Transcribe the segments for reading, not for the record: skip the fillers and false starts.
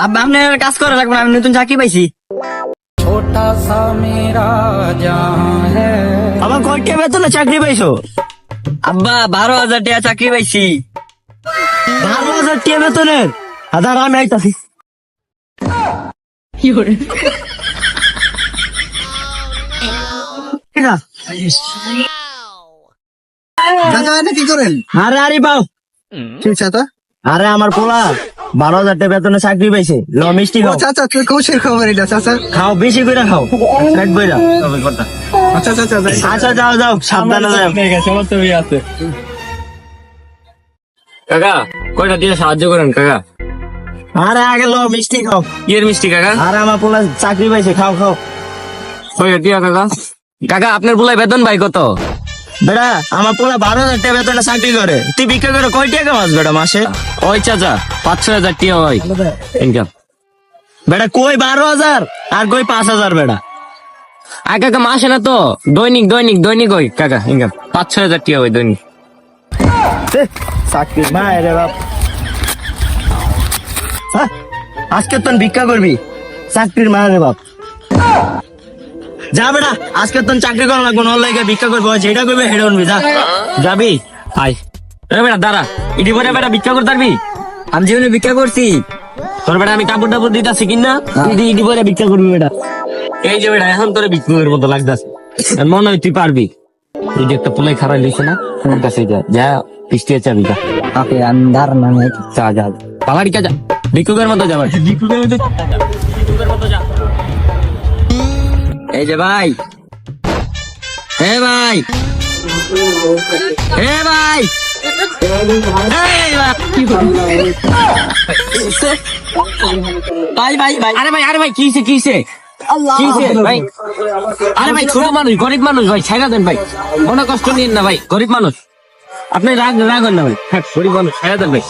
আব্বা আপনি কাজ করা লাগবে না, আমি নতুন চাকরি পাইছি। আমার কয়টা বেতনে চাকরি পাইছো? আব্বা 12,000 টাকা চাকরি পাইছি। 12,000 টাকা বেতনের? আদার আমি আইতাছি। কি করেন? আরে আরে বাউ, কি চাচা? আরে আমার পোলা 12,000 টাকা বেতনে চাকরি পাইছে। ল মিষ্টি খাও, চাচা তুই কৌশের খবর এটা চাচা। খাও বেশি করে খাও, পেট বইরা। আচ্ছা চাচা যাই। আচ্ছা যাও যাও, সাবধানে যাও। কাকা কয়টা দিয়ে সাহায্য করেন কাকা? আরে আগে ল মিষ্টি খাও। কি এর মিষ্টি কাকা? আরে আমার পোলা চাকরি পাইছে, খাও খাও। কয়টা দিয়া কাকা? কাকা আপনার বলাই বেতন ভাই কত? বেটা আমার পোলা 12,000 টাকা বেতনে চাকরি করে, তুই বিক্রি করে কয় টাকা মাস বেটা মাসে? ওই চাচা 5-6 হাজার টিয়া হয় ইনকাম। বেটা কই 12,000 আর কই 5,000 বেটা। আর কাকা মাসে না তো, দৈনিক দৈনিক দৈনিক হয় কাকা ইনকাম। 5-6 হাজার টিয়া হয় দৈনিক। চাকরি মায়ের রে বাপ। হ্যাঁ, আজকে তোর ভিক্ষা করবি, চাকরির মায়ের রে বাপ। যা বেটা, আজকে তোর চাকরি করা লাগবে, নল লাগে ভিক্ষা করবো, যেটা করবে হেডে উঠবি। যা যাবি? হাই বেটা দাঁড়া, ইডি করে বেটা ভিক্ষা করতে পারবি? আমি জীবনে ভিক্ষা করছি। তোর বেটা আমি কাপড় টাপড় দিতেছি কিনা, ইডি করে ভিক্ষা করবি বেটা। এই যে বেটা এখন তোর ভিক্ষুকের মতো লাগতেছে, মনে হয় তুই পারবি। এই যে একটা পুলাই খারাপ দিয়েছে না, তোর কাছে যা যা পিস্টি চাবি যা। ওকে আমি দাঁড়ানো নাই। যা যা পালাড়িকা যা, ভিক্ষুকের মতো যাবার ভিক্ষুকের মতো যা। এই যে ভাই, হে ভাই, হে ভাই, ভাই ভাই ভাই, আরে ভাই কিসে কিসে কিসে ভাই? আরে ভাই ছোট মানুষ, গরিব মানুষ ভাই, ছাইরা দেন ভাই, কোনো কষ্ট নিন না ভাই, গরিব মানুষ। আপনি রাগেন না ভাই, হ্যাঁ, গরিব মানুষ ছাইরা দেন ভাই।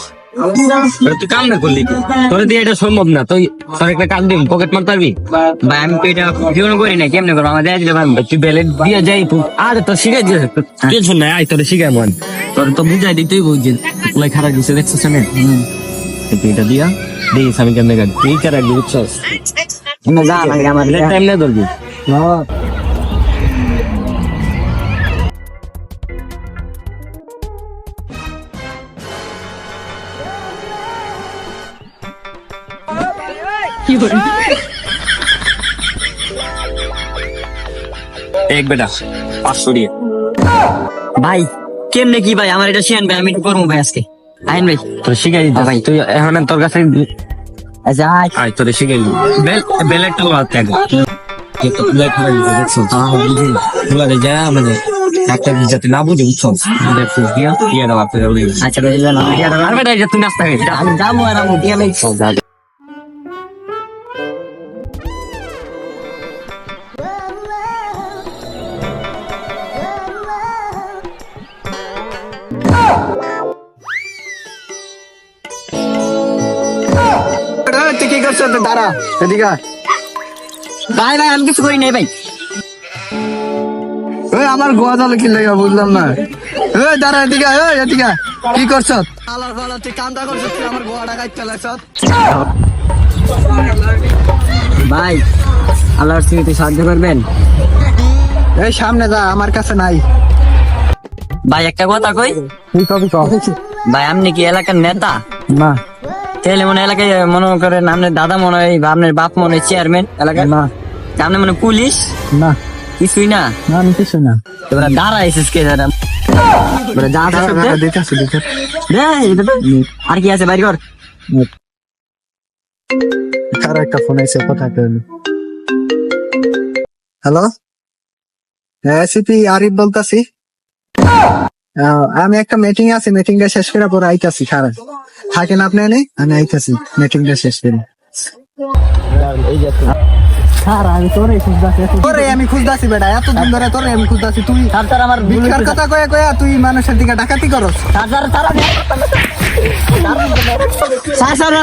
তুই কাম না করলি, তোর দিয়ে এটা সম্ভব না। তুই তোর একটা কাজ দিন, পকেট মারতে পারবি? ভাই আমি তো এটা জীবন করি না, কেমনে করবো আমার দেয়া দিলে ভাই। তুই বেলেট দিয়ে যাই, আরে তোর শিখাই দিয়ে টেনশন নাই, আয় তোর শিখাই মন, তোর তো বুঝাই দিই, তুই বুঝছিস পুলাই খারাপ দিচ্ছে দেখছিস না? তুই এটা দিয়া দিস, আমি কেমনে গাড়ি তুই কারা বুঝছস? যা লাগে আমার টাইম না ধরবি। এক বেটা 500 দিয়ে। ভাই কেমনে কি ভাই, আমার এটা শিয়ান ভাই, আমি একটু করবো ভাই আজকে। আইন ভাই, তোর শিখাই দিতে ভাই, তুই এখন তোর কাছে আচ্ছা আয়। আয় তোর শিখাই দিই। বেলেটটা লাগাতে আগে তো প্লেট হয়ে গেছে দেখছো? বুঝি বলে যা মানে একটা যাতে না বুঝে বুঝছো, দেখো দিয়া দিয়া দাও আপনি বলি। আচ্ছা ভাই না আর বেটা এটা তুই নাস্তা খাই আমি যাবো আর আমি দিয়ে ভাই। তুই কি করছো? দাঁড়া এদিকে আয়। ভাই ভাই আমি কিছু করি নাই ভাই। ওই আমার গোয়া জালে কি লেগে বুঝলাম না। ওই দাঁড়া এদিকে আয়, ওই এদিকে আয়। কি করছ? আলার ফালা তুই কান্দা করছ, তুই আমার গোয়াটা গাইতে লাগছ। ভাই আল্লাহর স্মৃতি সাহায্য করবেন এই সামনে যা, আমার কাছে নাই। ভাই। একটা কথা কই তুই কবি কহ। ভাই, আপনি কি এলাকার নেতা? না তাহলে মনে হয় এলাকায় মনে করেন আপনার দাদা মনে হয় বা আপনার বাপ মনে হয় চেয়ারম্যান এলাকার, না আপনি মনে হয় পুলিশ, না কিছুই না। না, আমি কিছু না। এবার দাঁড়াইছিস কে দাঁড়া যা দেখেছি দেখে। আর কি আছে বাইর কর। কার একটা ফোন এসে কথা কইল। হ্যালো, হ্যাঁ সিপি আরিফ বলতাছি। আমি একটা মিটিং আছে, মিটিংটা শেষ করে পরে আইতাছি। খারাপ থাকেন আপনি এনে, আমি আইতাছি মিটিংটা শেষ করে। তোরে আমি খুঁজতাছি বেটা, এতদিন ধরে তোরে আমি খুঁজতাছি। তুই আমার ভিক্ষার কথা কয়ে কয়ে তুই মানুষের দিকে ডাকাতি করস।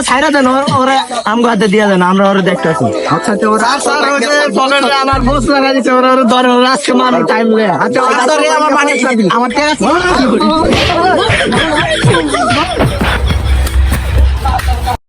ছাইরা দেন, ওরা আমগো হাতে দিয়া দেন, আমরা ওরা দেখতে আছি। আচ্ছা তো ওরা আমার বস লাগা দিচ্ছে, ওরা ধরে আজকে মানুষ টাইম লে। আচ্ছা আমার